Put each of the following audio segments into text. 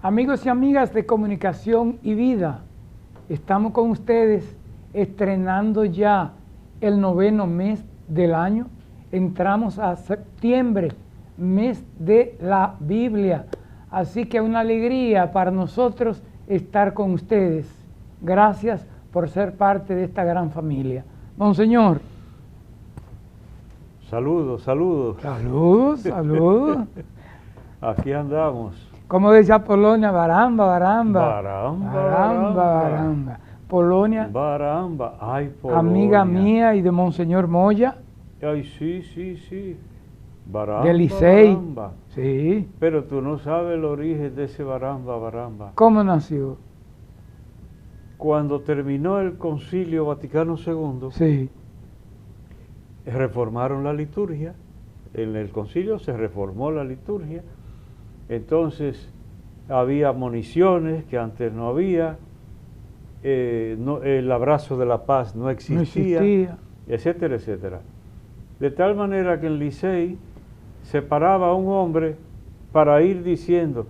Amigos y amigas de Comunicación y Vida, estamos con ustedes estrenando ya el 9º mes del año. Entramos a septiembre, mes de la Biblia. Así que una alegría para nosotros estar con ustedes. Gracias por ser parte de esta gran familia. Monseñor. Saludos, saludos. Saludos, saludos. Aquí andamos. Como decía Polonia, baramba, baramba. Baramba, Baramba, baramba. Polonia, Baramba, ay, Polonia. amiga mía y de Monseñor Moya, Ay, sí. Baramba, de Licey. Baramba. Sí. Pero tú no sabes el origen de ese Baramba. ¿Cómo nació? Cuando terminó el Concilio Vaticano II, Sí. reformaron la liturgia. En el concilio se reformó la liturgia. Entonces había moniciones que antes no había, el abrazo de la paz no existía, etcétera, etcétera. De tal manera que en Licey se paraba un hombre para ir diciendo,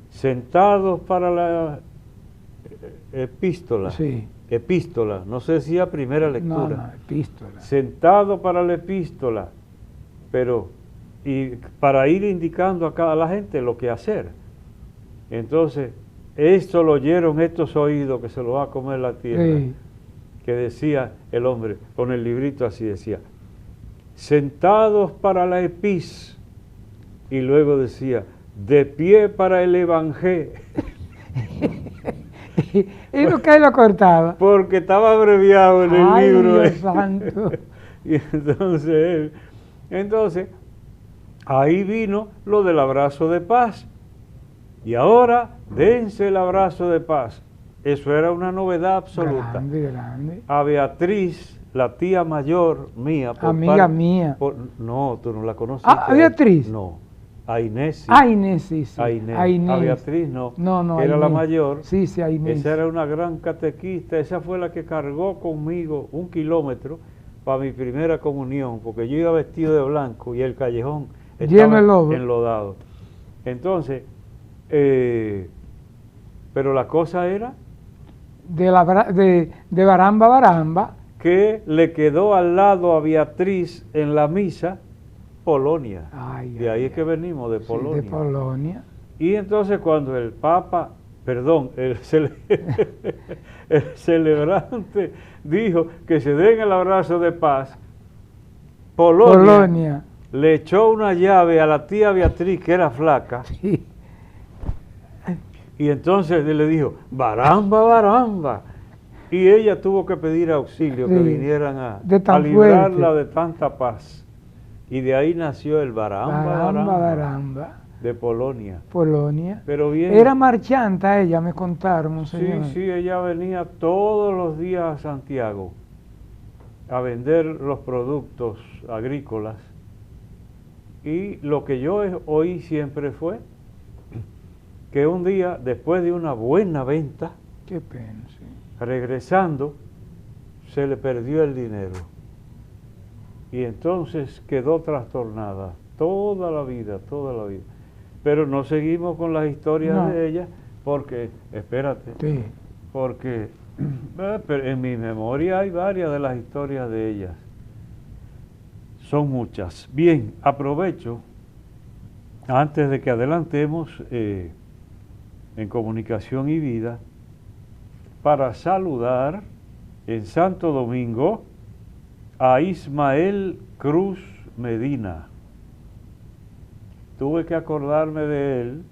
sentados para la epístola, Sí. epístola, no se decía primera lectura, No, epístola. sentado para la epístola, pero y para ir indicando a cada la gente lo que hacer. Entonces, esto lo oyeron estos oídos que se lo va a comer la tierra, Sí. que decía el hombre, con el librito así decía, sentados para la epis, y luego decía, de pie para el evangelio. ¿Y lo que lo cortaba? Porque estaba abreviado en el Ay, libro. Dios santo. Y entonces, ahí vino lo del abrazo de paz. Y ahora, dense el abrazo de paz. Eso era una novedad absoluta. Grande. A Beatriz, la tía mayor mía. Amiga mía. No, tú no la conoces. ¿A Beatriz? No, a Inés sí. A Inés, sí. A Inés. A Inés. A Beatriz no. No, que era Inés. la mayor. Sí, a Inés. Esa era una gran catequista. Esa fue la que cargó conmigo 1 kilómetro para mi primera comunión, porque yo iba vestido de blanco y el callejón lleno de lodo. Enlodado. Entonces, pero la cosa era de Baramba, que le quedó al lado a Beatriz en la misa Polonia. De ahí es que venimos, de Polonia. Sí, de Polonia. Y entonces cuando el Papa, el celebrante dijo que se den el abrazo de paz, Polonia le echó una llave a la tía Beatriz, que era flaca, sí. Y entonces le dijo, baramba. Y ella tuvo que pedir auxilio, que vinieran a librarla de tanta paz. Y de ahí nació el baramba de Polonia. Pero bien, era marchanta ella, me contaron, monseñor. Sí, ella venía todos los días a Santiago a vender los productos agrícolas. Y lo que yo oí siempre fue que un día, después de una buena venta, qué pena, sí, regresando, se le perdió el dinero. Y entonces quedó trastornada toda la vida. Pero no seguimos con las historias de ella, porque, espérate, sí, porque pero en mi memoria hay varias de las historias de ellas. Son muchas. Bien, aprovecho, antes de que adelantemos en Comunicación y Vida, para saludar en Santo Domingo a Ismael Cruz Medina. Tuve que acordarme de él.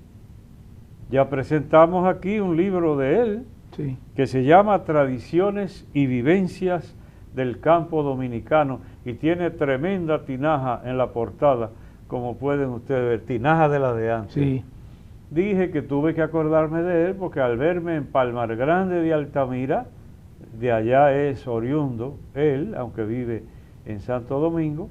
Ya presentamos aquí un libro de él, sí, que se llama Tradiciones y Vivencias del Campo Dominicano, y tiene tremenda tinaja en la portada, como pueden ustedes ver, tinaja de la de antes. Sí. Dije que tuve que acordarme de él porque al verme en Palmar Grande de Altamira, de allá es oriundo él, aunque vive en Santo Domingo,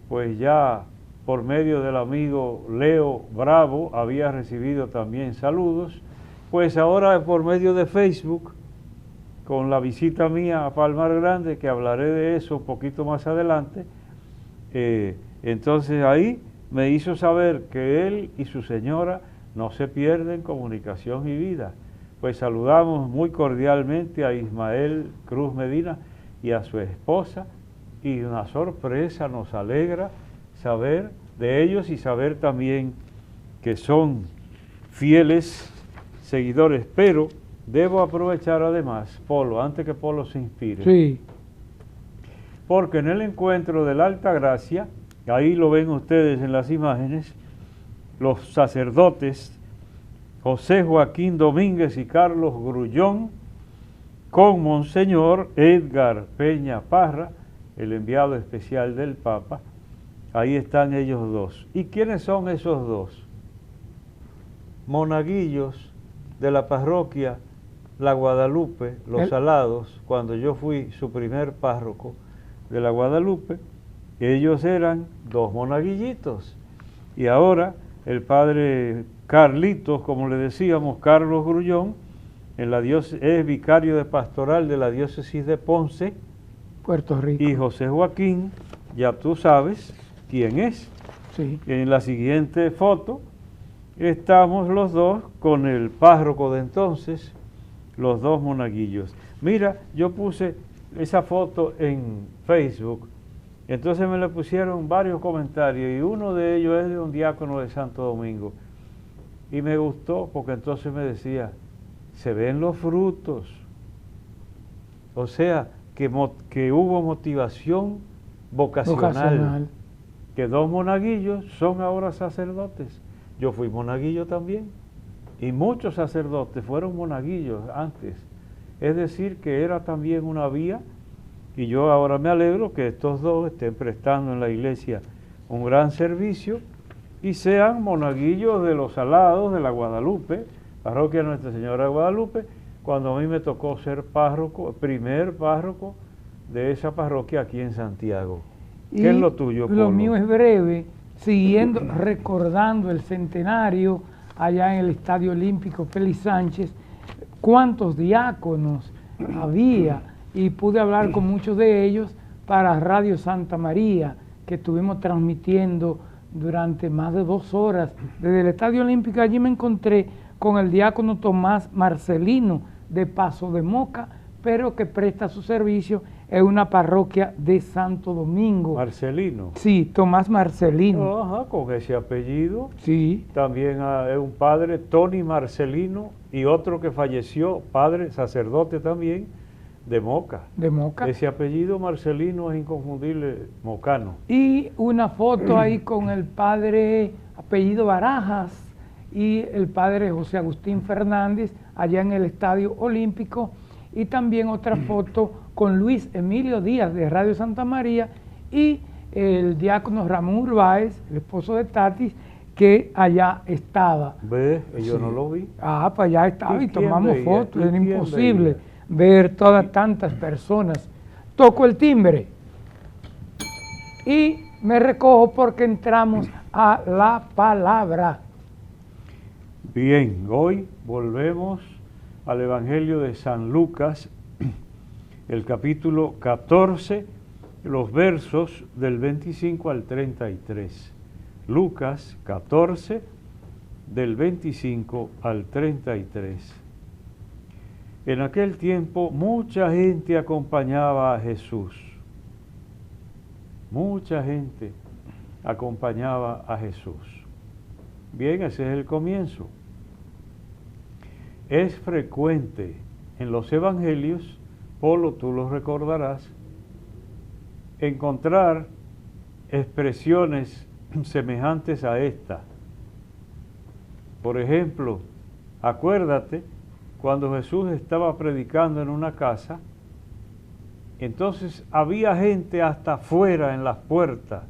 pues ya por medio del amigo Leo Bravo había recibido también saludos, pues ahora por medio de Facebook, con la visita mía a Palmar Grande, que hablaré de eso un poquito más adelante, entonces ahí me hizo saber que él y su señora no se pierden Comunicación y Vida. Pues saludamos muy cordialmente a Ismael Cruz Medina y a su esposa, y una sorpresa, nos alegra saber de ellos y saber también que son fieles seguidores, pero debo aprovechar además, Polo, antes que Polo se inspire, Sí. porque en el encuentro de la Alta Gracia, ahí lo ven ustedes en las imágenes, los sacerdotes José Joaquín Domínguez y Carlos Grullón con Monseñor Edgar Peña Parra, el enviado especial del Papa. Ahí están ellos dos. ¿Y quiénes son esos dos? Monaguillos de la parroquia La Guadalupe, Los Salados, cuando yo fui su primer párroco de La Guadalupe. Ellos eran dos monaguillitos. Y ahora el padre Carlitos, como le decíamos, Carlos Grullón, es vicario de pastoral de la diócesis de Ponce, Puerto Rico. y José Joaquín, ya tú sabes quién es. Sí. En la siguiente foto estamos los dos con el párroco de entonces, los dos monaguillos. Mira, yo puse esa foto en Facebook, entonces me le pusieron varios comentarios y uno de ellos es de un diácono de Santo Domingo. Y me gustó porque entonces me decía, se ven los frutos. O sea, que hubo motivación vocacional. Que dos monaguillos son ahora sacerdotes. Yo fui monaguillo también. Y muchos sacerdotes fueron monaguillos antes. Es decir, que era también una vía. Y yo ahora me alegro que estos dos estén prestando en la iglesia un gran servicio y sean monaguillos de Los Salados, de la Guadalupe, parroquia Nuestra Señora de Guadalupe, cuando a mí me tocó ser párroco, primer párroco de esa parroquia aquí en Santiago. ¿Qué es lo tuyo, Polo? Lo mío es breve, siguiendo, recordando el centenario allá en el Estadio Olímpico Félix Sánchez, cuántos diáconos había, y pude hablar con muchos de ellos para Radio Santa María, que estuvimos transmitiendo durante más de 2 horas. Desde el Estadio Olímpico allí me encontré con el diácono Tomás Marcelino de Paso de Moca, pero que presta su servicio en una parroquia de Santo Domingo. Marcelino. Sí, Tomás Marcelino. Ajá, con ese apellido. Sí. También es un padre, Tony Marcelino, y otro que falleció, padre, sacerdote también, de Moca. De Moca. Ese apellido Marcelino es inconfundible, mocano. Y una foto ahí con el padre apellido Barajas y el padre José Agustín Fernández allá en el Estadio Olímpico, y también otra foto con Luis Emilio Díaz de Radio Santa María y el diácono Ramón Urbáez, el esposo de Tatis, que allá estaba. ¿Ves? Yo no lo vi. Ah, pues allá estaba y tomamos veía? fotos, era ¿Quién imposible veía? ver todas tantas personas. Toco el timbre y me recojo porque entramos a la palabra. Bien, hoy volvemos al Evangelio de San Lucas, el capítulo 14, los versos del 25 al 33. Lucas 14, del 25 al 33. En aquel tiempo mucha gente acompañaba a Jesús. Mucha gente acompañaba a Jesús. Bien, ese es el comienzo. Es frecuente en los evangelios, Polo, tú lo recordarás, encontrar expresiones semejantes a esta. Por ejemplo, acuérdate cuando Jesús estaba predicando en una casa, entonces había gente hasta afuera en las puertas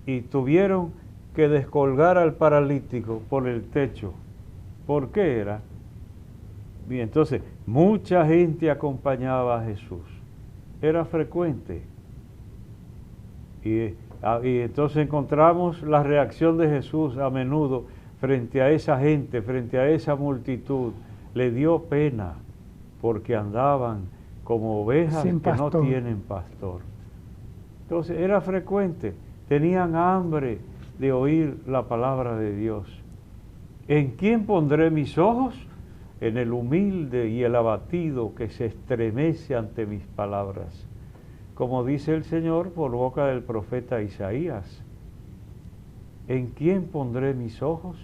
y tuvieron que descolgar al paralítico por el techo. ¿Por qué era? Bien, entonces mucha gente acompañaba a Jesús. Era frecuente. Y entonces encontramos la reacción de Jesús a menudo frente a esa gente, frente a esa multitud. Le dio pena porque andaban como ovejas que no tienen pastor. Entonces era frecuente, tenían hambre de oír la palabra de Dios. ¿En quién pondré mis ojos? En el humilde y el abatido que se estremece ante mis palabras. Como dice el Señor por boca del profeta Isaías. ¿En quién pondré mis ojos?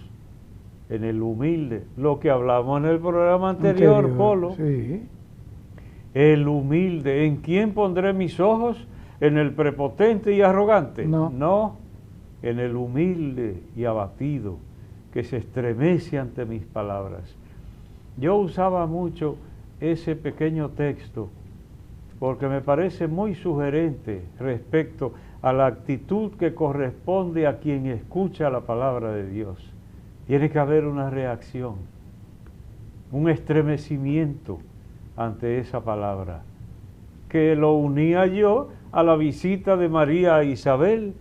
En el humilde. Lo que hablamos en el programa anterior, Polo. Sí. El humilde. ¿En quién pondré mis ojos? ¿En el prepotente y arrogante? No, en el humilde y abatido que se estremece ante mis palabras. Yo usaba mucho ese pequeño texto porque me parece muy sugerente respecto a la actitud que corresponde a quien escucha la palabra de Dios. Tiene que haber una reacción, un estremecimiento ante esa palabra, que lo unía yo a la visita de María a Isabel.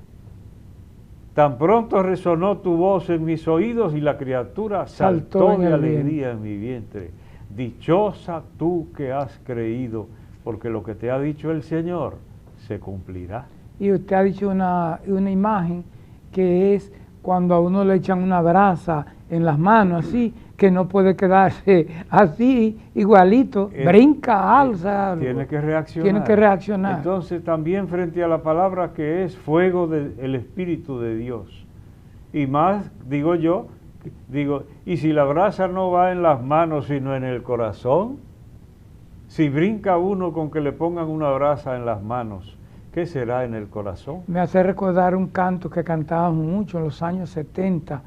Tan pronto resonó tu voz en mis oídos y la criatura saltó de alegría en mi vientre. Dichosa tú que has creído, porque lo que te ha dicho el Señor se cumplirá. Y usted ha dicho una imagen que es cuando a uno le echan una brasa en las manos, así, que no puede quedarse así, igualito, brinca, alza. Tiene que reaccionar. Tiene que reaccionar. Entonces también frente a la palabra que es fuego del Espíritu de Dios. Y más, digo yo, y si la brasa no va en las manos sino en el corazón, si brinca uno con que le pongan una brasa en las manos, ¿qué será en el corazón? Me hace recordar un canto que cantábamos mucho en los años 70.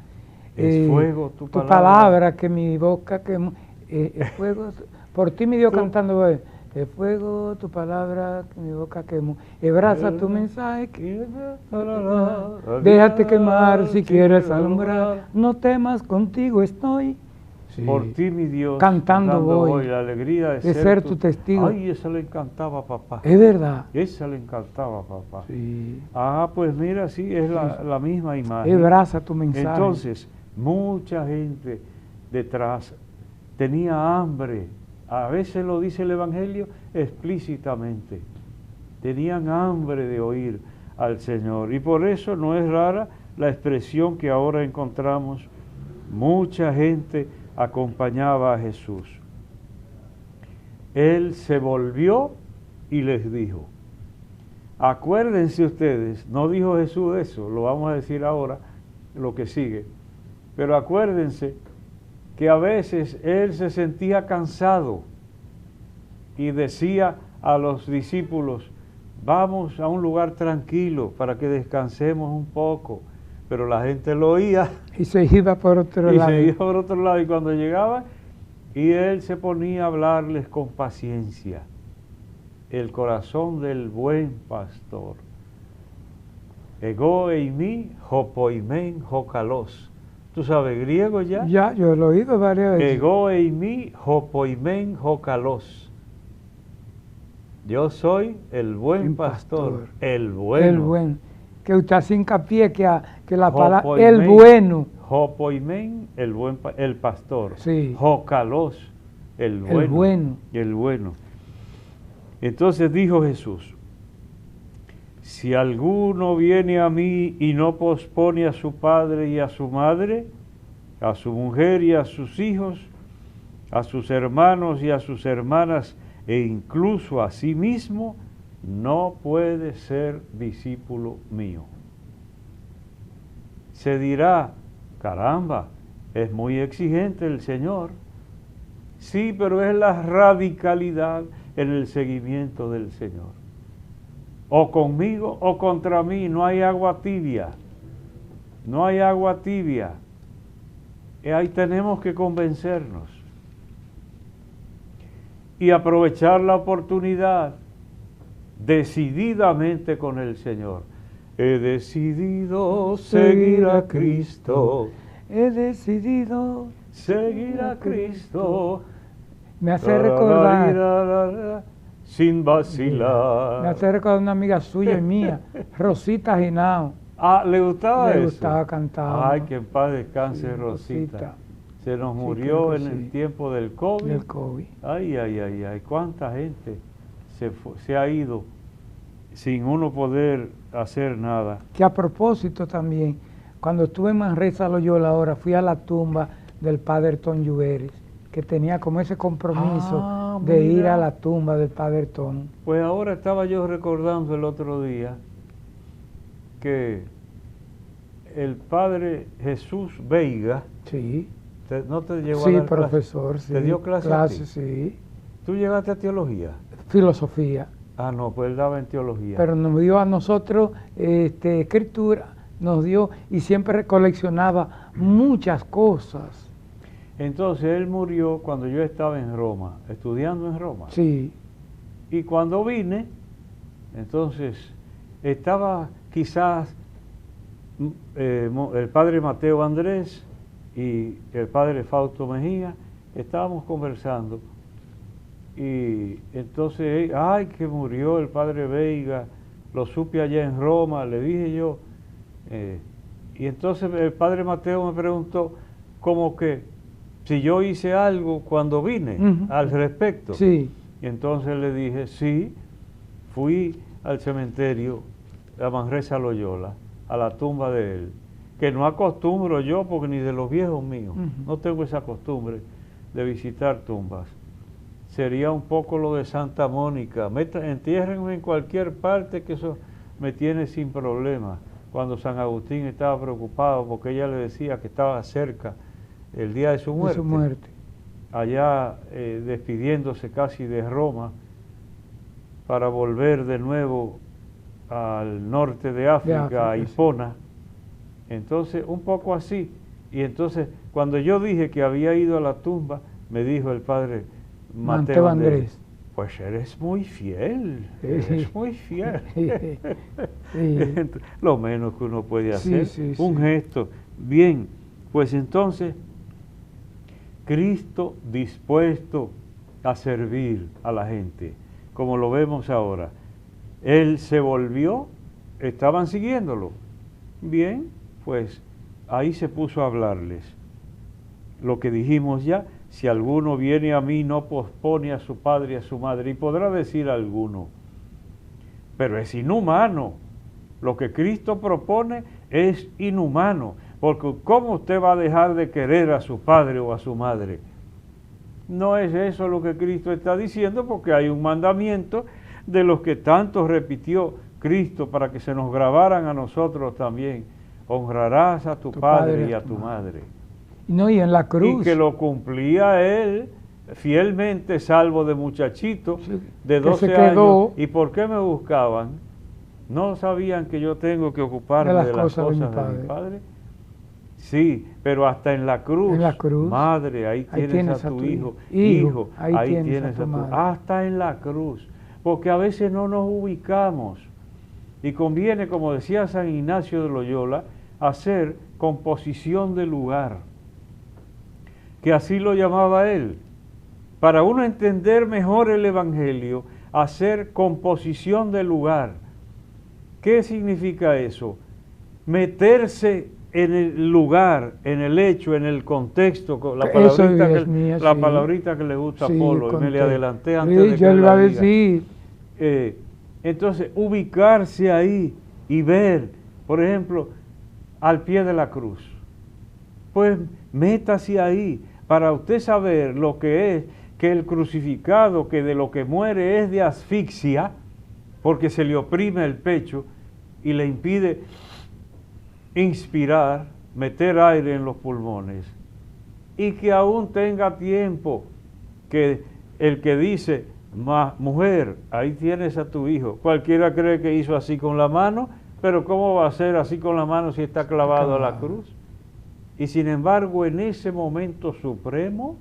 Es fuego tu palabra que mi boca quemó. Es fuego, por ti me dio cantando. Es fuego tu palabra que mi boca quemó. Abraza tu mensaje. Déjate quemar si quieres alumbrar. No temas, contigo estoy. Sí. Por ti, mi Dios, cantando voy, la alegría de ser tu testigo. Ay, esa le encantaba a papá. Es verdad. Esa le encantaba a papá. Sí. Ah, pues mira, sí, es la misma imagen. Abraza tu mensaje. Entonces, mucha gente detrás tenía hambre. A veces lo dice el Evangelio explícitamente. Tenían hambre de oír al Señor. Y por eso no es rara la expresión que ahora encontramos. Mucha gente acompañaba a Jesús. Él se volvió y les dijo, acuérdense ustedes, no dijo Jesús eso, lo vamos a decir ahora, lo que sigue, pero acuérdense que a veces Él se sentía cansado y decía a los discípulos, vamos a un lugar tranquilo para que descansemos un poco. Pero la gente lo oía. Y se iba por otro lado. Y se iba por otro lado. Y cuando llegaba, y él se ponía a hablarles con paciencia. El corazón del buen pastor. Ego eimi hopoimen hokalos. ¿Tú sabes griego ya? Ya, yo lo he oído varias veces. Ego eimi hopoimen hokalos. Yo soy el buen pastor. El bueno. El bueno. Que usted hace hincapié que la palabra, el bueno. Hopoimen, el pastor. Sí. Hokalos, el bueno. El bueno. El bueno. Entonces dijo Jesús, si alguno viene a mí y no pospone a su padre y a su madre, a su mujer y a sus hijos, a sus hermanos y a sus hermanas, e incluso a sí mismo, no puede ser discípulo mío. Se dirá, caramba, es muy exigente el Señor. Sí, pero es la radicalidad en el seguimiento del Señor. O conmigo o contra mí, no hay agua tibia. No hay agua tibia. Y ahí tenemos que convencernos. Y aprovechar la oportunidad decididamente con el Señor. He decidido seguir a Cristo. He decidido seguir a Cristo. Me hace recordar, sin vacilar. Me hace recordar una amiga suya y mía, Rosita Ginao. Ah, ¿le gustaba eso? Le gustaba cantar. Ay, que en paz descanse, sí, Rosita. Se nos murió en el tiempo del COVID. Del COVID. Ay, ay, ay, ay, cuánta gente se ha ido sin uno poder hacer nada. Que a propósito también, cuando estuve en Manresa Loyola ahora, fui a la tumba del padre Ton Lluveres, que tenía como ese compromiso de mira. ir a la tumba del padre Ton. Pues ahora estaba yo recordando el otro día que el padre Jesús Veiga, Sí, ¿no te llevó a sí, dar profesor, clase? sí. ¿Te dio clase a ti? Sí. ¿Tú llegaste a teología? Filosofía. Ah, no, pues él daba en teología. Pero nos dio a nosotros escritura, nos dio y siempre coleccionaba muchas cosas. Entonces él murió cuando yo estaba en Roma, estudiando en Roma. Sí, Y cuando vine, entonces estaba quizás el padre Mateo Andrés y el padre Fausto Mejía, estábamos conversando. Y entonces, ay, que murió el padre Veiga, lo supe allá en Roma, le dije yo. Y entonces el padre Mateo me preguntó como que si yo hice algo cuando vine al respecto. sí. Y entonces le dije, sí, fui al cementerio a Manresa Loyola, a la tumba de él, que no acostumbro yo, porque ni de los viejos míos, no tengo esa costumbre de visitar tumbas. Sería un poco lo de Santa Mónica, entiérrenme en cualquier parte, que eso me tiene sin problema. Cuando San Agustín estaba preocupado porque ella le decía que estaba cerca el día de su muerte. Allá despidiéndose casi de Roma para volver de nuevo al norte de África, a Hipona. Entonces, un poco así. Y entonces, cuando yo dije que había ido a la tumba, me dijo el padre Mateo Andrés, pues eres muy fiel, eres muy fiel. Lo menos que uno puede hacer, un gesto. Bien, pues entonces, Cristo dispuesto a servir a la gente, como lo vemos ahora. Él se volvió, estaban siguiéndolo. Bien, pues ahí se puso a hablarles. Lo que dijimos ya, si alguno viene a mí, no pospone a su padre y a su madre. Y podrá decir alguno, pero es inhumano. Lo que Cristo propone es inhumano. Porque ¿cómo usted va a dejar de querer a su padre o a su madre? No es eso lo que Cristo está diciendo, porque hay un mandamiento de los que tanto repitió Cristo para que se nos grabaran a nosotros también. Honrarás a tu padre y a tu madre. No, y en la cruz. Y que lo cumplía él fielmente, salvo de muchachito de 12 años. ¿Y por qué me buscaban? ¿No sabían que yo tengo que ocuparme de las cosas de mi padre? Sí, pero hasta en la cruz, madre, ahí tienes a tu hijo, hijo, ahí tienes a tu madre. Hasta en la cruz, porque a veces no nos ubicamos. Y conviene, como decía San Ignacio de Loyola, hacer composición de lugar, que así lo llamaba él. Para uno entender mejor el Evangelio, hacer composición de lugar. ¿Qué significa eso? Meterse en el lugar, en el hecho, en el contexto, con la palabrita que le gusta a Polo, y me le adelanté antes de que yo él iba a diga. decir. Entonces, ubicarse ahí y ver, por ejemplo, al pie de la cruz. Pues métase ahí para usted saber lo que es que el crucificado, que de lo que muere es de asfixia, porque se le oprime el pecho y le impide inspirar, meter aire en los pulmones, y que aún tenga tiempo, que el que dice, mujer, ahí tienes a tu hijo, cualquiera cree que hizo así con la mano, pero ¿cómo va a ser así con la mano si está clavado a la cruz? Y sin embargo, en ese momento supremo,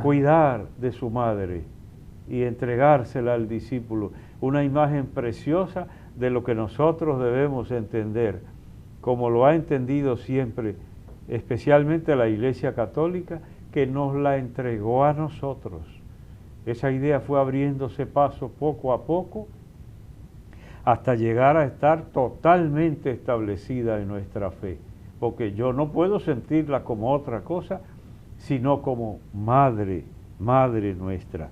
cuidar de su madre y entregársela al discípulo, una imagen preciosa de lo que nosotros debemos entender, como lo ha entendido siempre, especialmente la Iglesia Católica, que nos la entregó a nosotros. Esa idea fue abriéndose paso poco a poco, hasta llegar a estar totalmente establecida en nuestra fe, porque yo no puedo sentirla como otra cosa, sino como madre, madre nuestra.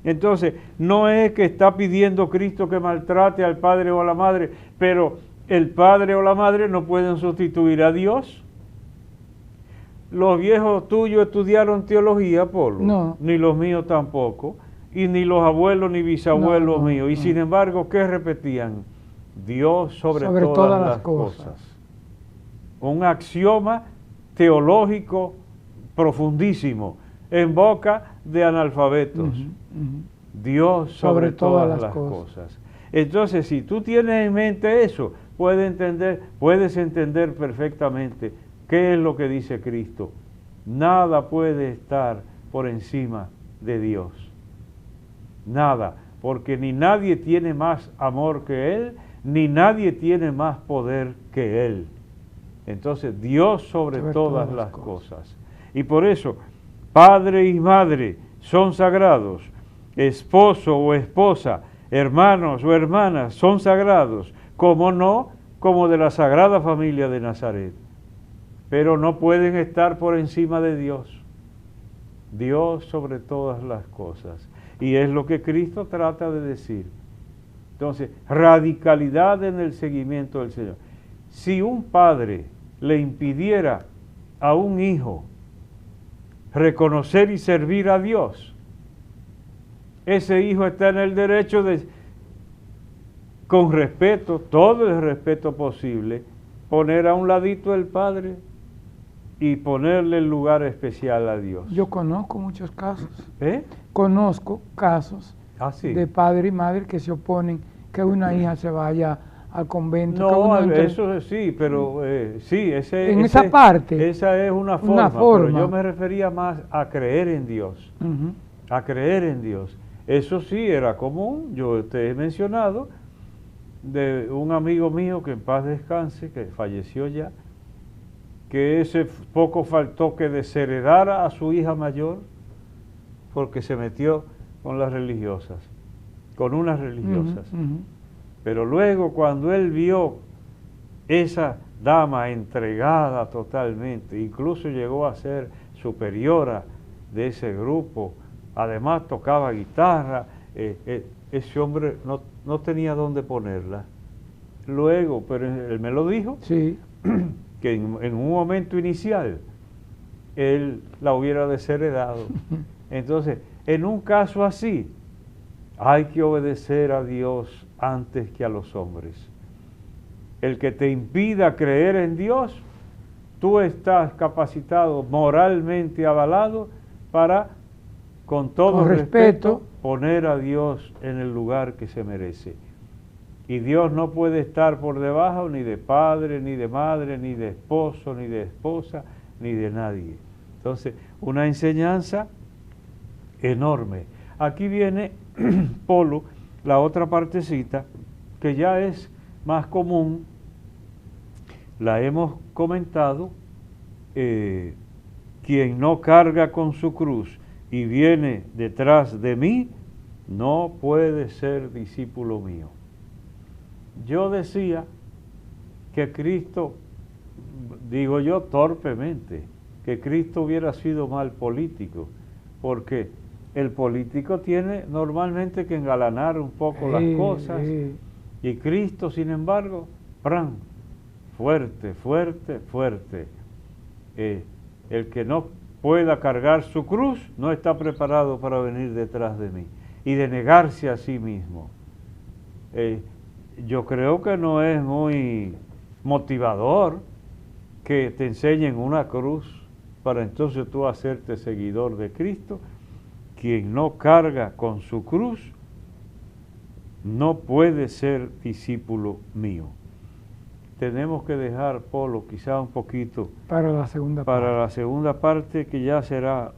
Entonces, no es que está pidiendo Cristo que maltrate al padre o a la madre, pero el padre o la madre no pueden sustituir a Dios. los viejos tuyos estudiaron teología, Polo. No. Ni los míos tampoco. Y ni los abuelos ni bisabuelos míos. Y sin embargo, ¿qué repetían? Dios sobre todas las cosas. Un axioma teológico profundísimo en boca de analfabetos. Dios sobre todas las cosas. Entonces, si tú tienes en mente eso, puedes entender perfectamente qué es lo que dice Cristo. Nada puede estar por encima de Dios. Nada, porque ni nadie tiene más amor que Él, ni nadie tiene más poder que Él. Entonces, Dios sobre todas las cosas. Y por eso, padre y madre son sagrados, esposo o esposa, hermanos o hermanas son sagrados, como no, como de la Sagrada Familia de Nazaret. Pero no pueden estar por encima de Dios. Dios sobre todas las cosas. Y es lo que Cristo trata de decir. Entonces, radicalidad en el seguimiento del Señor. Si un padre le impidiera a un hijo reconocer y servir a Dios, ese hijo está en el derecho de, con respeto, todo el respeto posible, poner a un ladito el padre y ponerle el lugar especial a Dios. Yo conozco muchos casos. ¿Eh? Conozco casos ¿Sí? de padre y madre que se oponen que una hija se vaya al convento. No, eso sí, pero sí, esa parte. Esa es una forma, pero yo me refería más a creer en Dios. A creer en Dios. Eso sí era común. Yo te he mencionado de un amigo mío que en paz descanse, que falleció ya, que ese poco faltó que desheredara a su hija mayor porque se metió con las religiosas, con unas religiosas. Pero luego cuando él vio esa dama entregada totalmente, incluso llegó a ser superiora de ese grupo, además tocaba guitarra, ese hombre no tenía dónde ponerla. Luego, pero él me lo dijo, sí, que en un momento inicial él la hubiera desheredado. Entonces, en un caso así, hay que obedecer a Dios antes que a los hombres. El que te impida creer en Dios, tú estás capacitado, moralmente avalado, para, con todo respeto, poner a Dios en el lugar que se merece. Y Dios no puede estar por debajo ni de padre, ni de madre, ni de esposo, ni de esposa, ni de nadie. Entonces, una enseñanza enorme. Aquí viene, Polo, la otra partecita, que ya es más común, la hemos comentado, quien no carga con su cruz y viene detrás de mí, no puede ser discípulo mío. Yo decía que Cristo, digo yo torpemente, que Cristo hubiera sido mal político, porque el político tiene normalmente que engalanar un poco las cosas, y Cristo, sin embargo, fuerte, fuerte, fuerte. El que no pueda cargar su cruz no está preparado para venir detrás de mí, y de negarse a sí mismo. Yo creo que no es muy motivador que te enseñen una cruz para entonces tú hacerte seguidor de Cristo. Quien no carga con su cruz no puede ser discípulo mío. Tenemos que dejar, Polo, quizá un poquito para la segunda parte, que ya será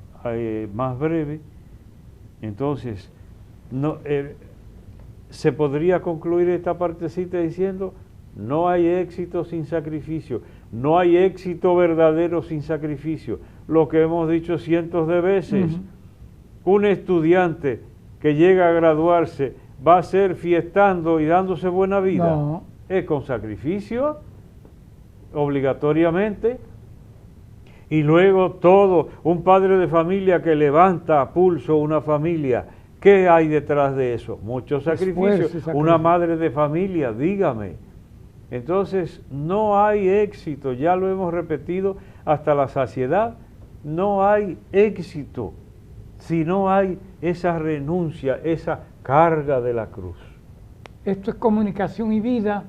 más breve. Entonces, se podría concluir esta partecita diciendo: no hay éxito sin sacrificio, no hay éxito verdadero sin sacrificio. Lo que hemos dicho cientos de veces. Un estudiante que llega a graduarse va a ser fiestando y dándose buena vida. No. Es con sacrificio, obligatoriamente. Y luego todo, un padre de familia que levanta a pulso una familia, ¿qué hay detrás de eso? Mucho sacrificio. Una madre de familia, dígame. Entonces, no hay éxito, ya lo hemos repetido hasta la saciedad, no hay éxito si no hay esa renuncia, esa carga de la cruz. Esto es Comunicación y Vida.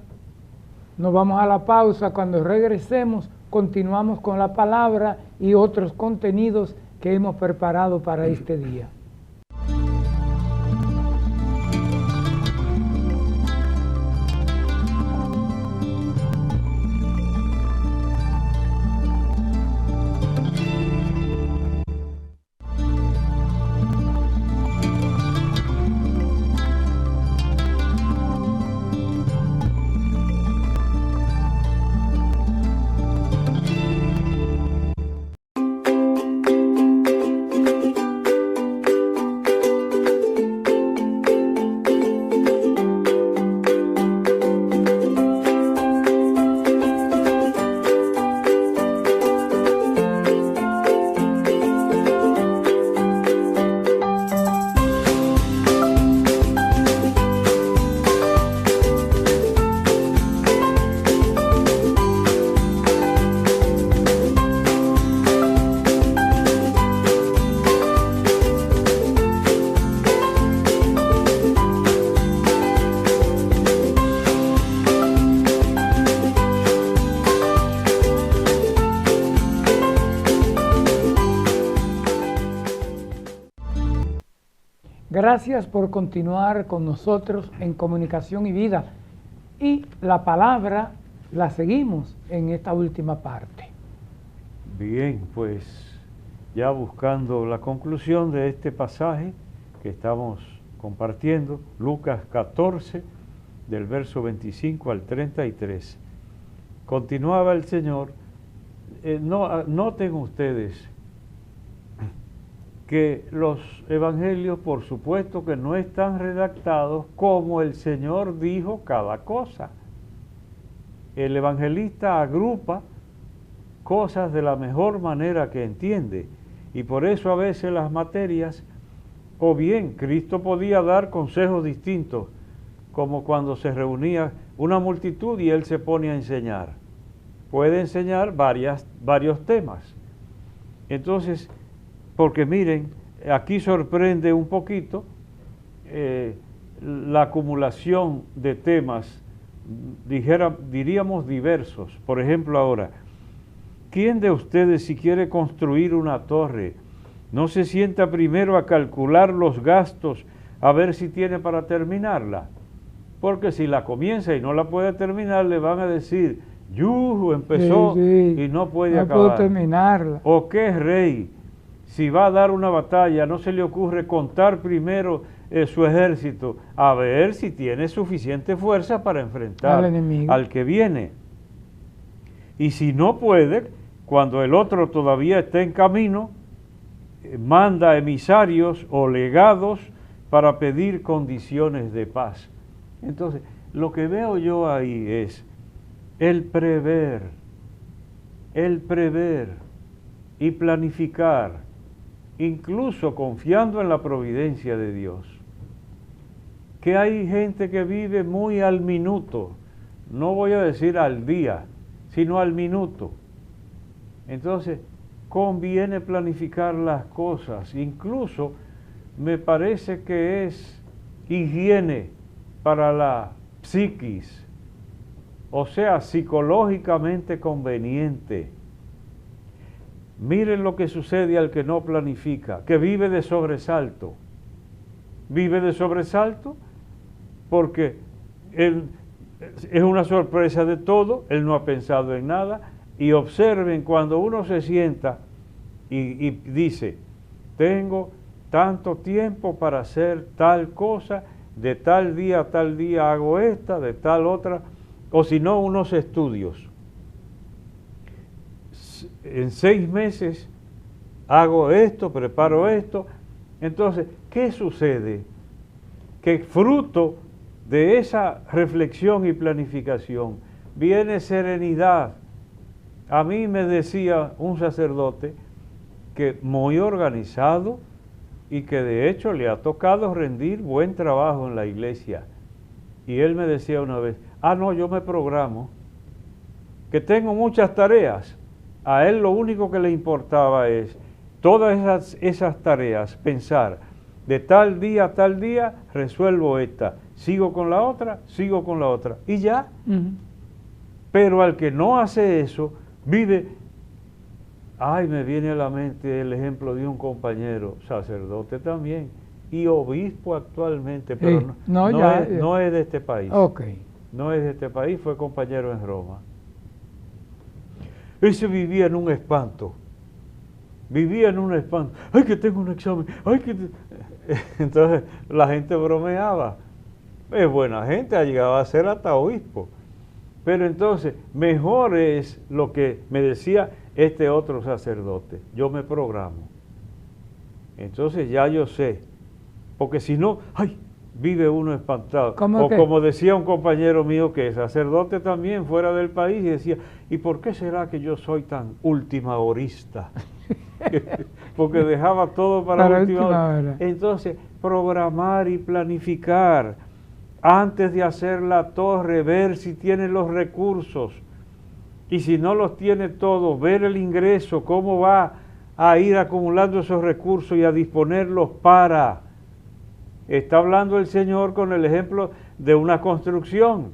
Nos vamos a la pausa. Cuando regresemos, continuamos con la palabra y otros contenidos que hemos preparado para este día. Gracias por continuar con nosotros en Comunicación y Vida. Y la palabra la seguimos en esta última parte. Bien, pues ya buscando la conclusión de este pasaje que estamos compartiendo, Lucas 14, del verso 25 al 33. Continuaba el Señor. Noten ustedes que los evangelios, por supuesto que no están redactados como el Señor dijo cada cosa. El evangelista agrupa cosas de la mejor manera que entiende, y por eso a veces las materias, o bien Cristo podía dar consejos distintos, como cuando se reunía una multitud y Él se pone a enseñar. Puede enseñar varios temas. Entonces, porque miren, aquí sorprende un poquito la acumulación de temas, diríamos diversos. Por ejemplo ahora, ¿quién de ustedes si quiere construir una torre no se sienta primero a calcular los gastos a ver si tiene para terminarla? Porque si la comienza y no la puede terminar, le van a decir, ¡yuhu! Empezó y no puede acabar. No puedo terminarla. ¿O qué rey? Si va a dar una batalla, no se le ocurre contar primero su ejército, a ver si tiene suficiente fuerza para enfrentar al que viene. Y si no puede, cuando el otro todavía está en camino, manda emisarios o legados para pedir condiciones de paz. Entonces, lo que veo yo ahí es el prever y planificar, incluso confiando en la providencia de Dios. Que hay gente que vive muy al minuto, no voy a decir al día, sino al minuto. Entonces, conviene planificar las cosas. Incluso me parece que es higiene para la psiquis, o sea, psicológicamente conveniente. Miren lo que sucede al que no planifica, que vive de sobresalto. Vive de sobresalto porque él es una sorpresa de todo, él no ha pensado en nada. Y observen cuando uno se sienta y dice, tengo tanto tiempo para hacer tal cosa, de tal día a tal día hago esta, de tal otra, o si no, unos estudios. En 6 meses hago esto, preparo esto. Entonces, ¿qué sucede? Que fruto de esa reflexión y planificación viene serenidad. A mí me decía un sacerdote que muy organizado y que de hecho le ha tocado rendir buen trabajo en la iglesia. Y él me decía una vez, no, yo me programo, que tengo muchas tareas. A él lo único que le importaba es todas esas tareas, pensar, de tal día a tal día resuelvo esta, sigo con la otra, y ya. Pero al que no hace eso, vive. Ay, me viene a la mente el ejemplo de un compañero, sacerdote también, y obispo actualmente, pero no es de este país. Okay. No es de este país, fue compañero en Roma. Ese vivía en un espanto. Ay, que tengo un examen. Ay, que entonces la gente bromeaba. Es buena gente, ha llegado a ser hasta obispo. Pero entonces, mejor es lo que me decía este otro sacerdote. Yo me programo. Entonces ya yo sé. Porque si no, ay, vive uno espantado. O como decía un compañero mío que es sacerdote también fuera del país, y decía, ¿y por qué será que yo soy tan última horista? Porque dejaba todo para última hora. Entonces, programar y planificar antes de hacer la torre, ver si tiene los recursos, y si no los tiene todos, ver el ingreso, cómo va a ir acumulando esos recursos y a disponerlos para. Está hablando el Señor con el ejemplo de una construcción,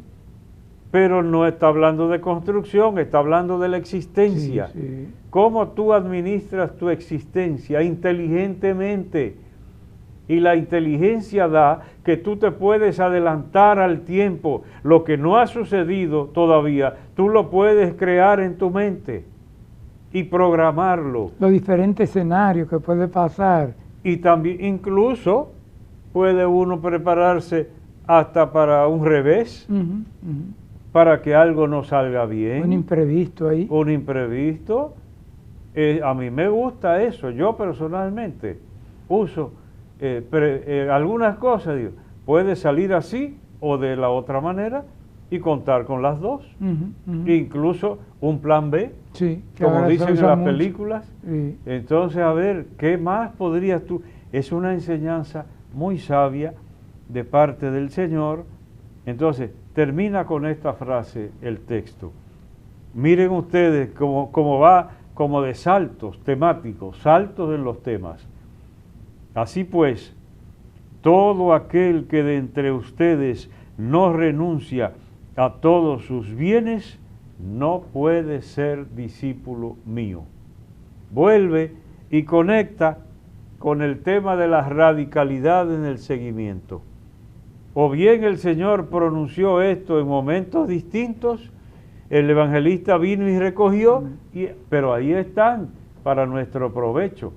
pero no está hablando de construcción, está hablando de la existencia. Sí, sí. Cómo tú administras tu existencia inteligentemente. Y la inteligencia da que tú te puedes adelantar al tiempo. Lo que no ha sucedido todavía, tú lo puedes crear en tu mente y programarlo. Los diferentes escenarios que puede pasar. Y también incluso puede uno prepararse hasta para un revés, para que algo no salga bien. Un imprevisto ahí. Un imprevisto. A mí me gusta eso. Yo personalmente uso algunas cosas, digo, puede salir así o de la otra manera y contar con las dos. Incluso un plan B, sí, como dicen en las películas. Sí. Entonces, a ver, ¿qué más podrías tú? Es una enseñanza muy sabia de parte del Señor. Entonces, termina con esta frase el texto. Miren ustedes cómo va, como de saltos temáticos, saltos en los temas. Así pues, todo aquel que de entre ustedes no renuncia a todos sus bienes, no puede ser discípulo mío. Vuelve y conecta con el tema de la radicalidad en el seguimiento. O bien el Señor pronunció esto en momentos distintos, el evangelista vino y recogió, pero ahí están para nuestro provecho.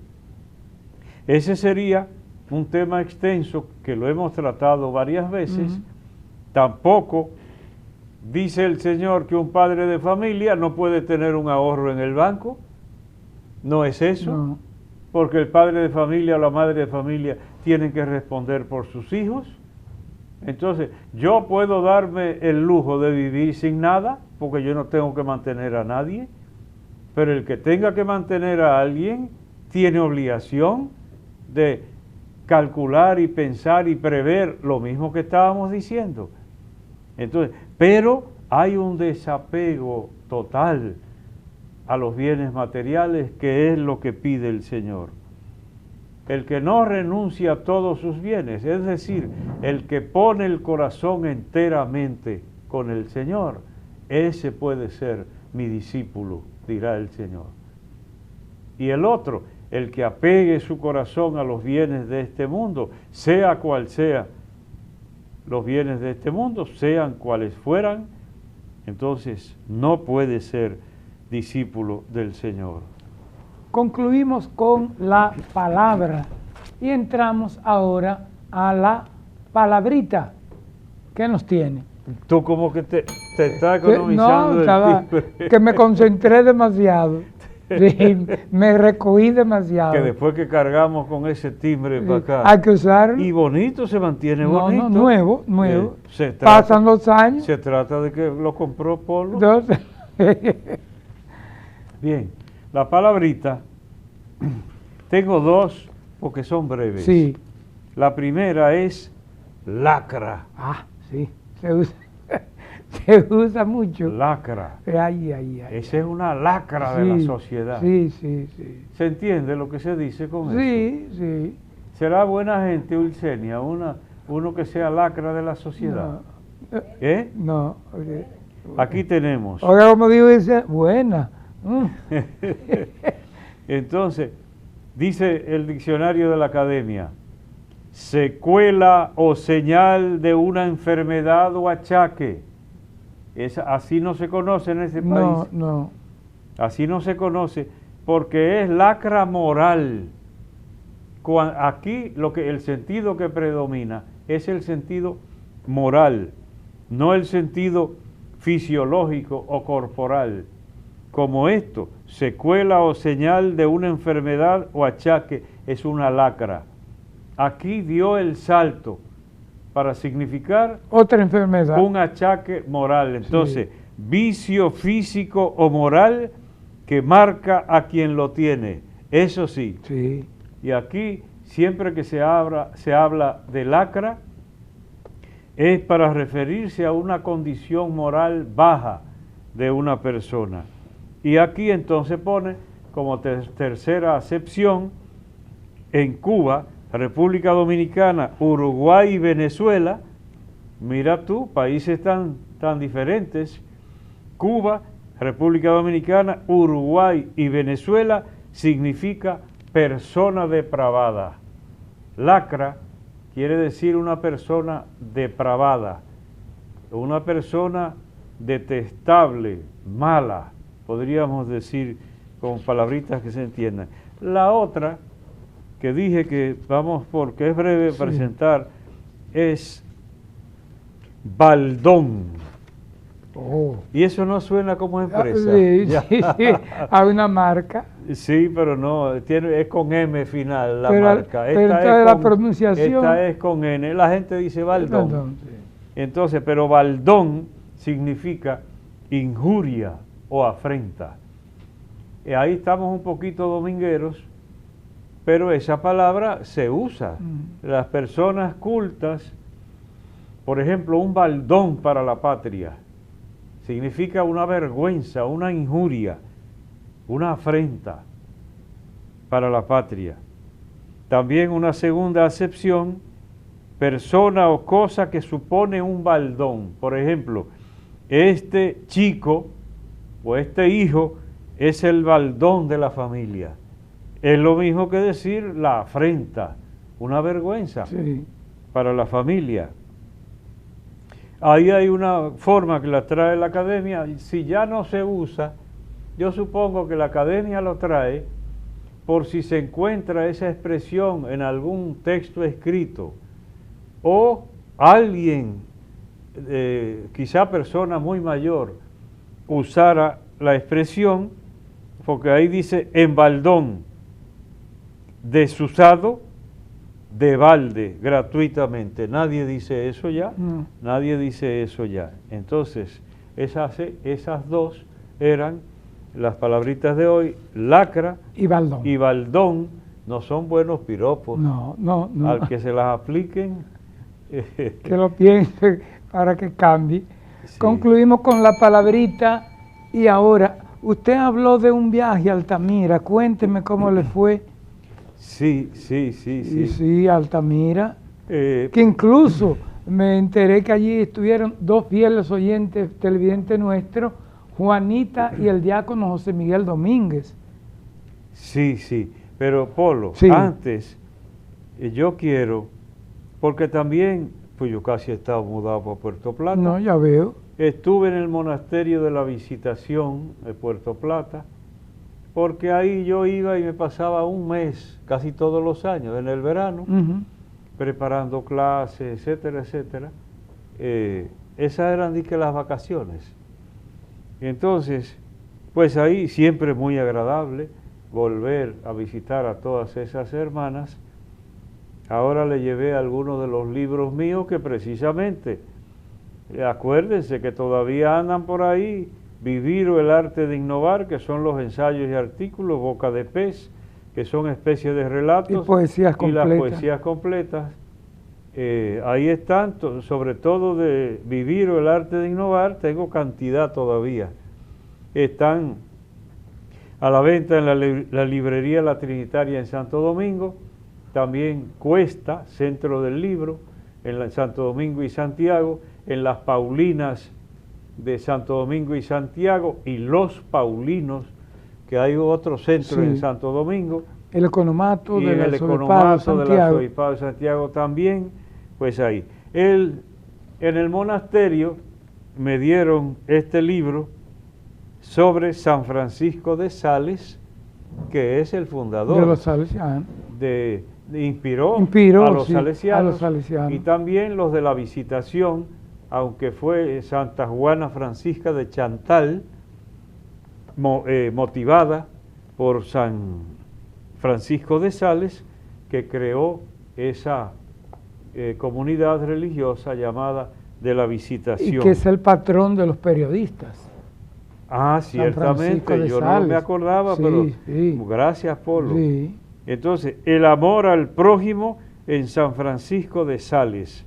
Ese sería un tema extenso que lo hemos tratado varias veces. Tampoco dice el Señor que un padre de familia no puede tener un ahorro en el banco. No es eso. No. Porque el padre de familia o la madre de familia tienen que responder por sus hijos. Entonces, yo puedo darme el lujo de vivir sin nada, porque yo no tengo que mantener a nadie, pero el que tenga que mantener a alguien tiene obligación de calcular y pensar y prever lo mismo que estábamos diciendo. Entonces, pero hay un desapego total a los bienes materiales, que es lo que pide el Señor. El que no renuncia a todos sus bienes, es decir, el que pone el corazón enteramente con el Señor, ese puede ser mi discípulo, dirá el Señor. Y el otro, el que apegue su corazón a los bienes de este mundo, sea cual sea los bienes de este mundo, sean cuales fueran, entonces no puede ser discípulo del Señor. Concluimos con la palabra y entramos ahora a la palabrita. ¿Qué nos tiene? Tú como que te estás economizando el timbre. Que me concentré demasiado. Sí, me recogí demasiado. Que después que cargamos con ese timbre para acá. Hay que usarlo. Y bonito, se mantiene bonito. No, nuevo. Pasan los años. Se trata de que lo compró Polo. Bien, la palabrita, tengo dos porque son breves. Sí. La primera es lacra. Ah, sí, se usa. se usa mucho. Lacra. Ay, ay, ay. Esa es una lacra de la sociedad. Sí, sí, sí. ¿Se entiende lo que se dice con eso? Sí, sí. ¿Será buena gente, Ulcenia, uno que sea lacra de la sociedad? No. ¿Eh? No. Okay. Aquí tenemos. Ahora, como digo, dice, buena. Entonces, dice el diccionario de la Academia, secuela o señal de una enfermedad o achaque. Así no se conoce en ese país. No, no. Así no se conoce porque es lacra moral. Aquí el sentido que predomina es el sentido moral, no el sentido fisiológico o corporal. Como esto, secuela o señal de una enfermedad o achaque, es una lacra. Aquí dio el salto para significar otra enfermedad, un achaque moral. Entonces, sí, vicio físico o moral que marca a quien lo tiene. Eso sí. Sí. Y aquí, siempre que se habla de lacra, es para referirse a una condición moral baja de una persona. Y aquí entonces pone como tercera acepción, en Cuba, República Dominicana, Uruguay y Venezuela, mira tú, países tan diferentes, Cuba, República Dominicana, Uruguay y Venezuela, significa persona depravada. Lacra quiere decir una persona depravada, una persona detestable, mala, podríamos decir con palabritas que se entiendan. La otra, que dije que vamos, porque es breve presentar, es baldón. Oh. Y eso no suena como empresa. Sí, sí, sí, a una marca. Sí, pero no, es con M final la pero, marca. Esta es la pronunciación. Esta es con N. La gente dice baldón. Sí. Entonces, pero baldón significa injuria o afrenta. Y ahí estamos un poquito domingueros, pero esa palabra se usa. Las personas cultas, por ejemplo, un baldón para la patria, significa una vergüenza, una injuria, una afrenta para la patria. También una segunda acepción, persona o cosa que supone un baldón. Por ejemplo, este chico o este hijo es el baldón de la familia. Es lo mismo que decir la afrenta, una vergüenza para la familia. Ahí hay una forma que la trae la Academia. Si ya no se usa, yo supongo que la Academia lo trae por si se encuentra esa expresión en algún texto escrito o alguien, quizá persona muy mayor, usara la expresión, porque ahí dice en baldón, desusado, de balde, gratuitamente. Nadie dice eso ya, nadie dice eso ya. Entonces, esas dos eran las palabritas de hoy, lacra y baldón, no son buenos piropos. No, no, no. Al que se las apliquen. Que lo piense para que cambie. Sí. Concluimos con la palabrita y ahora, usted habló de un viaje a Altamira, cuénteme cómo le fue. Sí. Sí, Altamira, que incluso me enteré que allí estuvieron dos fieles oyentes televidentes nuestros, Juanita y el diácono José Miguel Domínguez. Sí, pero Polo, antes yo quiero, porque también, pues yo casi he estado mudado para Puerto Plata. No, ya veo. Estuve en el monasterio de la Visitación de Puerto Plata, porque ahí yo iba y me pasaba un mes, casi todos los años, en el verano, preparando clases, etcétera, etcétera. Esas eran las vacaciones. Entonces, pues ahí siempre muy agradable volver a visitar a todas esas hermanas. Ahora le llevé algunos de los libros míos que precisamente, acuérdense que todavía andan por ahí, Vivir o el arte de innovar, que son los ensayos y artículos, Boca de pez, que son especies de relatos, y poesías completas. Las poesías completas. Ahí están, sobre todo de Vivir o el arte de innovar, tengo cantidad todavía. Están a la venta en la librería La Trinitaria en Santo Domingo, también Cuesta, Centro del Libro, en Santo Domingo y Santiago, en las Paulinas de Santo Domingo y Santiago, y Los Paulinos, que hay otro centro en Santo Domingo. El economato y del en el economato del Arzobispado de Santiago también, pues ahí. En el monasterio me dieron este libro sobre San Francisco de Sales, que es el fundador de los salesianos. Inspiró a los salesianos y también los de la Visitación, aunque fue Santa Juana Francisca de Chantal, motivada por San Francisco de Sales, que creó esa comunidad religiosa llamada de la Visitación. Y que es el patrón de los periodistas. Ah, ciertamente, yo no me acordaba, pero gracias, Polo. Sí. Entonces, el amor al prójimo en San Francisco de Sales.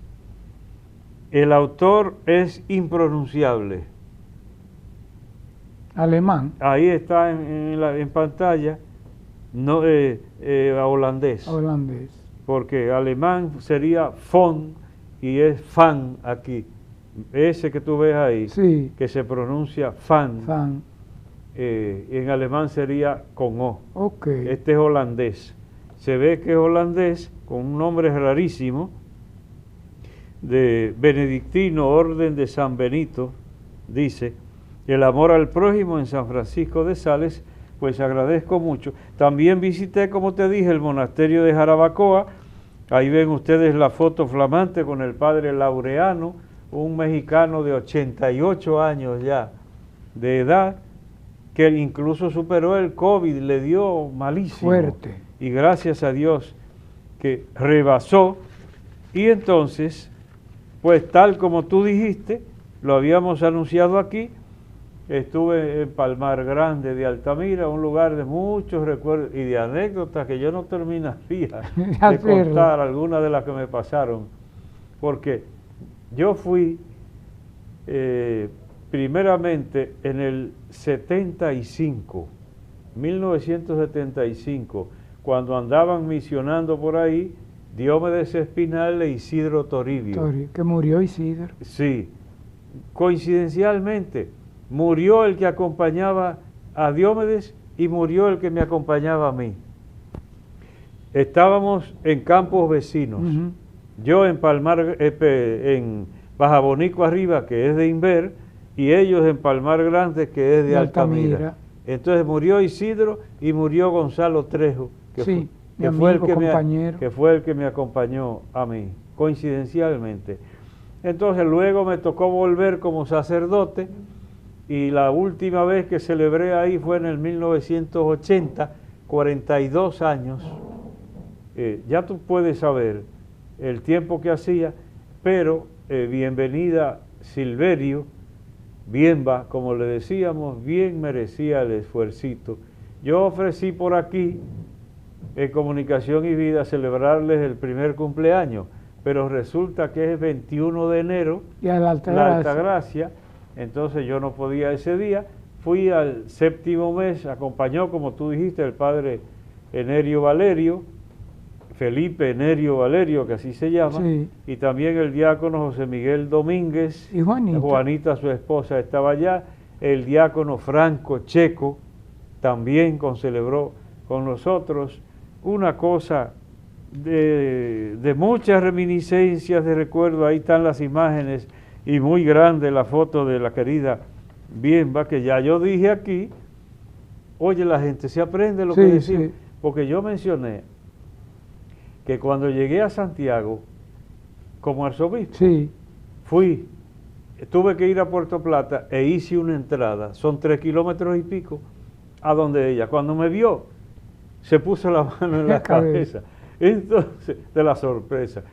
El autor es impronunciable. Alemán. Ahí está en pantalla, no, holandés. Holandés. Porque alemán sería von y es fan aquí. Ese que tú ves ahí, que se pronuncia fan. En alemán sería con O. Okay. Este es holandés. Se ve que es holandés con un nombre rarísimo, de Benedictino Orden de San Benito. Dice, el amor al prójimo en San Francisco de Sales, pues agradezco mucho. También visité, como te dije, el monasterio de Jarabacoa. Ahí ven ustedes la foto flamante con el padre Laureano, un mexicano de 88 años ya de edad, que incluso superó el COVID, le dio malísimo. Fuerte. Y gracias a Dios que rebasó. Y entonces, pues tal como tú dijiste, lo habíamos anunciado aquí, estuve en Palmar Grande de Altamira, un lugar de muchos recuerdos y de anécdotas que yo no terminaría de contar algunas de las que me pasaron, porque yo fui primeramente en el 1975, cuando andaban misionando por ahí Diomedes Espinal e Isidro Toribio. Que murió Isidro. Sí, coincidencialmente murió el que acompañaba a Diomedes y murió el que me acompañaba a mí. Estábamos en campos vecinos. Yo en en Baja Bonico arriba, que es de Inver, y ellos en Palmar Grande, que es de Altamira. Entonces murió Isidro y murió Gonzalo Trejo, que fue el que me acompañó a mí, coincidencialmente. Entonces luego me tocó volver como sacerdote, y la última vez que celebré ahí fue en el 1980, 42 años. Ya tú puedes saber el tiempo que hacía, pero bienvenida Silverio, Bienva, como le decíamos, bien merecía el esfuercito. Yo ofrecí por aquí, en Comunicación y Vida, celebrarles el primer cumpleaños, pero resulta que es 21 de enero, y a la Altagracia, entonces yo no podía ese día. Fui al 7º mes, acompañó, como tú dijiste, el padre Enerio Valerio, Felipe Enerio Valerio, que así se llama, y también el diácono José Miguel Domínguez, y Juanita, su esposa, estaba allá, el diácono Franco Checo también celebró con nosotros. Una cosa de muchas reminiscencias, de recuerdo. Ahí están las imágenes y muy grande la foto de la querida Bienva, que ya yo dije aquí. Oye, la gente se aprende lo que decimos, porque yo mencioné que cuando llegué a Santiago como arzobispo, tuve que ir a Puerto Plata e hice una entrada, son 3 kilómetros y pico, a donde ella, cuando me vio, se puso la mano en la cabeza. Entonces, de la sorpresa,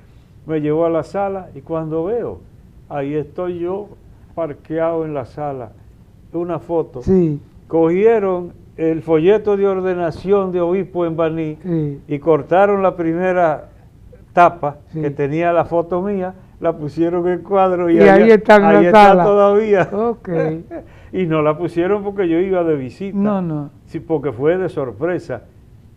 me llevó a la sala y cuando veo, ahí estoy yo parqueado en la sala, una foto. Cogieron el folleto de ordenación de obispo en Baní y cortaron la primera tapa Sí. que tenía la foto mía, la pusieron en cuadro y, Y ahí está en la ahí está sala. todavía. Ok. Y no la pusieron porque yo iba de visita. No, no. Sí, porque fue de sorpresa.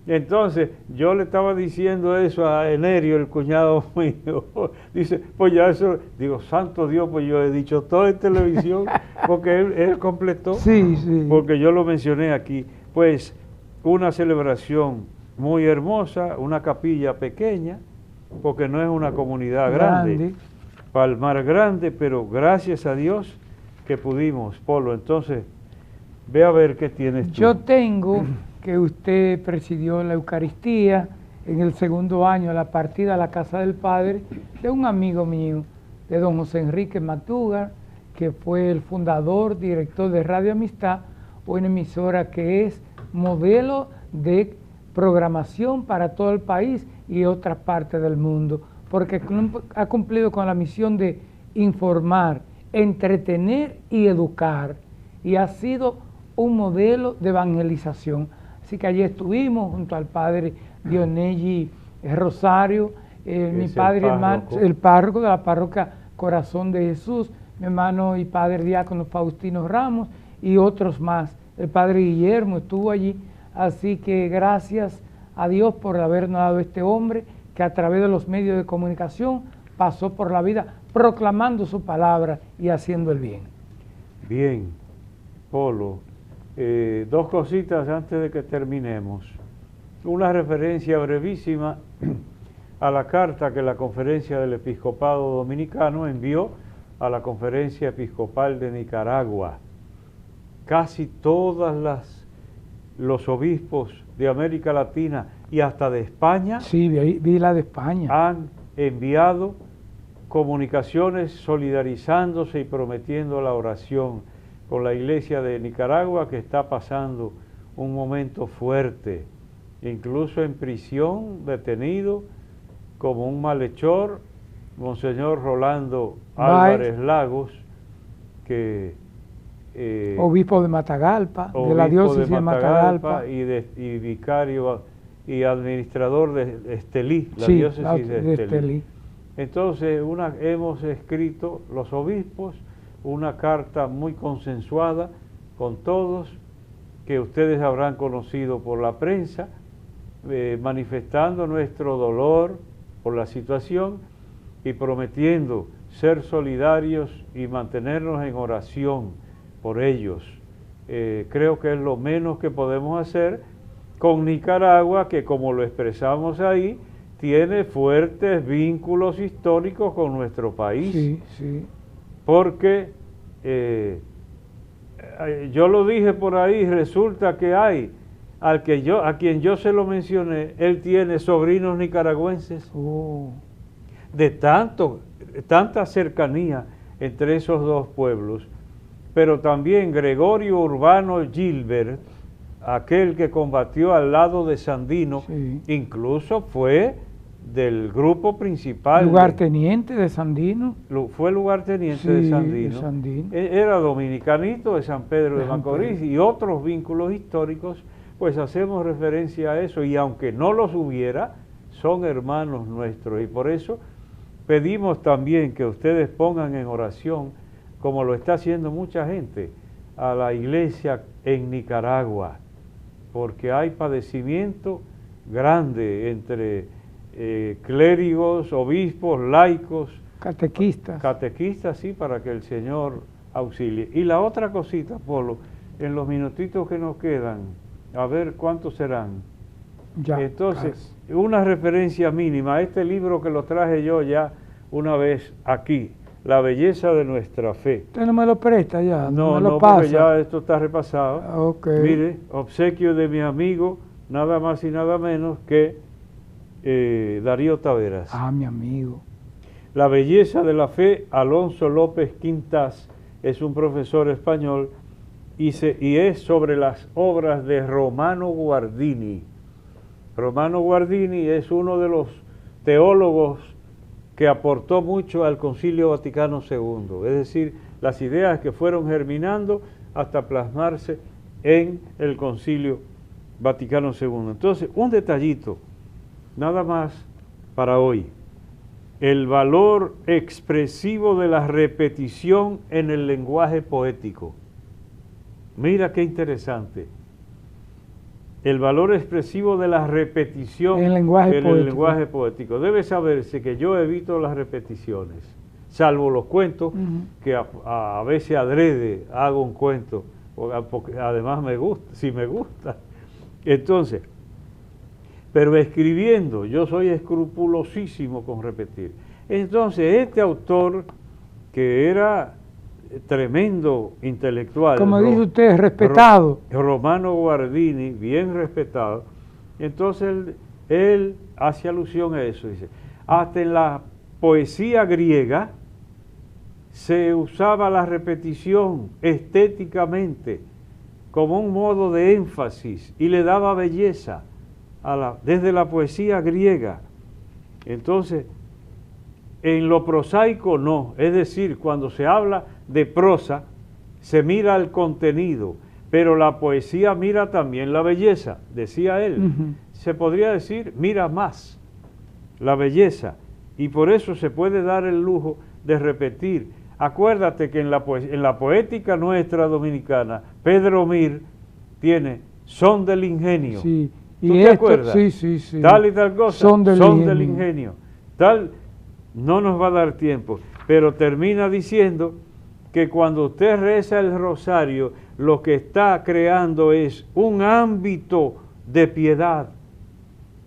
Entonces, yo le estaba diciendo eso a Enerio, el cuñado mío. Dice, pues ya eso, digo, santo Dios, pues yo he dicho todo en televisión, porque él completó, Sí, sí. porque yo lo mencioné aquí. Pues, una celebración muy hermosa, una capilla pequeña, porque no es una comunidad grande. Palmar grande, pero gracias a Dios que pudimos, Polo. Entonces, ve a ver qué tienes tú. Yo tengo que usted presidió la Eucaristía en el segundo año, la partida a la casa del Padre de un amigo mío, de don José Enrique Matúgar, que fue el fundador, director de Radio Amistad, una emisora que es modelo de programación para todo el país y otras partes del mundo, porque ha cumplido con la misión de informar, entretener y educar, y ha sido un modelo de evangelización. Así que allí estuvimos junto al padre Dionelli Rosario, mi padre el párroco de la parroquia Corazón de Jesús, mi hermano y padre diácono Faustino Ramos y otros más. El padre Guillermo estuvo allí, así que gracias a Dios por habernos dado este hombre que a través de los medios de comunicación pasó por la vida proclamando su palabra y haciendo el bien. Bien, Polo. Dos cositas antes de que terminemos. Una referencia brevísima a la carta que la Conferencia del Episcopado Dominicano envió a la Conferencia Episcopal de Nicaragua. Casi todos los obispos de América Latina y hasta de España, sí, vi la de España, han enviado comunicaciones solidarizándose y prometiendo la oración con la Iglesia de Nicaragua, que está pasando un momento fuerte, incluso en prisión, detenido como un malhechor, Monseñor Rolando Álvarez Lagos, que obispo de Matagalpa, de la diócesis de Matagalpa, y vicario y administrador de Estelí, la sí, diócesis de Estelí. Entonces, hemos escrito los obispos una carta muy consensuada con todos, que ustedes habrán conocido por la prensa, manifestando nuestro dolor por la situación y prometiendo ser solidarios y mantenernos en oración por ellos. Creo que es lo menos que podemos hacer con Nicaragua, que como lo expresamos ahí, tiene fuertes vínculos históricos con nuestro país. Sí, sí. Porque yo lo dije por ahí, resulta que hay, a quien yo se lo mencioné, él tiene sobrinos nicaragüenses. De tanta cercanía entre esos dos pueblos. Pero también Gregorio Urbano Gilbert, aquel que combatió al lado de Sandino, sí, incluso fue del grupo principal. Lugarteniente de Sandino. Fue lugarteniente, sí, de Sandino. Era dominicanito de San Pedro de Macorís y otros vínculos históricos, pues hacemos referencia a eso, y aunque no los hubiera, son hermanos nuestros, y por eso pedimos también que ustedes pongan en oración, como lo está haciendo mucha gente, a la iglesia en Nicaragua, porque hay padecimiento grande entre clérigos, obispos, laicos, catequistas, sí, para que el Señor auxilie. Y la otra cosita, Polo, en los minutitos que nos quedan, a ver cuántos serán. Ya, entonces, una referencia mínima, este libro que lo traje yo ya una vez aquí, La belleza de nuestra fe. ¿Usted no me lo presta ya? No, no, porque ya esto está repasado. Okay. Mire, obsequio de mi amigo, nada más y nada menos que Darío Taveras. Ah, mi amigo. La belleza de la fe, Alonso López Quintas, es un profesor español y es sobre las obras de Romano Guardini. Romano Guardini es uno de los teólogos que aportó mucho al Concilio Vaticano II, es decir, las ideas que fueron germinando hasta plasmarse en el Concilio Vaticano II. Entonces, un detallito, nada más para hoy. el valor expresivo de la repetición en el lenguaje poético. Mira qué interesante. El valor expresivo de la repetición en el lenguaje poético. Debe saberse que yo evito las repeticiones, salvo los cuentos, que a veces adrede hago un cuento, porque además me gusta, si me gusta. Entonces, pero escribiendo, yo soy escrupulosísimo con repetir. Entonces, este autor, que era tremendo intelectual, como dice usted, respetado, Romano Guardini, bien respetado, entonces él hace alusión a eso, dice, hasta en la poesía griega se usaba la repetición estéticamente como un modo de énfasis y le daba belleza desde la poesía griega. Entonces, en lo prosaico no, es decir, cuando se habla de prosa, se mira el contenido, pero la poesía mira también la belleza, decía él. Se podría decir, mira más la belleza, y por eso se puede dar el lujo de repetir. Acuérdate que en la poética nuestra dominicana, Pedro Mir tiene Son del Ingenio. Sí. ¿Tú te acuerdas? Sí. Tal y tal cosa, Son del ingenio. Tal, no nos va a dar tiempo, pero termina diciendo que cuando usted reza el rosario, lo que está creando es un ámbito de piedad,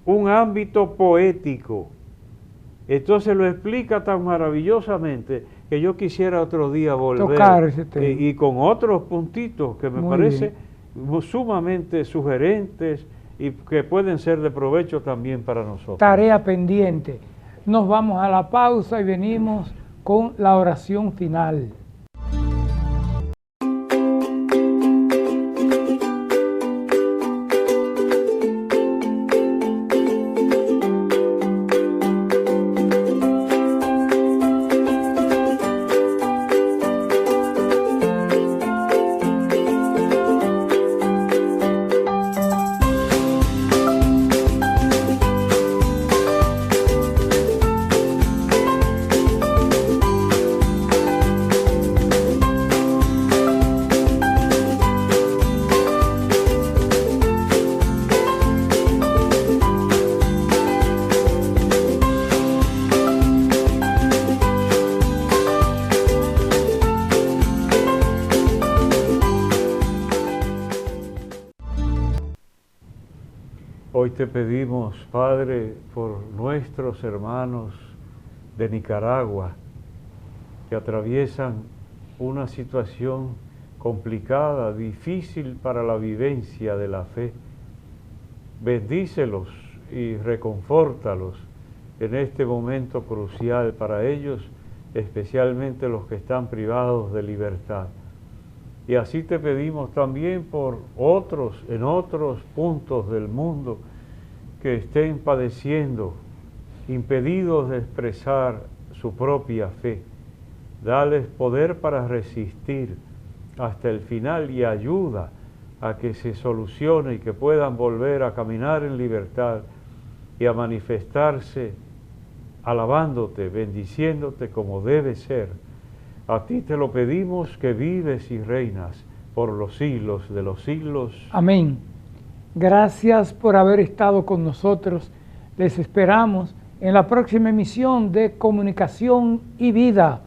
un ámbito poético. Entonces lo explica tan maravillosamente que yo quisiera otro día volver tocar ese tema. Y con otros puntitos que me parece sumamente sugerentes y que pueden ser de provecho también para nosotros. Tarea pendiente. Nos vamos a la pausa y venimos con la oración final. Hoy te pedimos, Padre, por nuestros hermanos de Nicaragua que atraviesan una situación complicada, difícil para la vivencia de la fe. Bendícelos y reconfórtalos en este momento crucial para ellos, especialmente los que están privados de libertad. Y así te pedimos también por otros, en otros puntos del mundo, que estén padeciendo, impedidos de expresar su propia fe. Dales poder para resistir hasta el final y ayuda a que se solucione y que puedan volver a caminar en libertad y a manifestarse alabándote, bendiciéndote como debe ser. A ti te lo pedimos, que vives y reinas por los siglos de los siglos. Amén. Gracias por haber estado con nosotros. Les esperamos en la próxima emisión de Comunicación y Vida.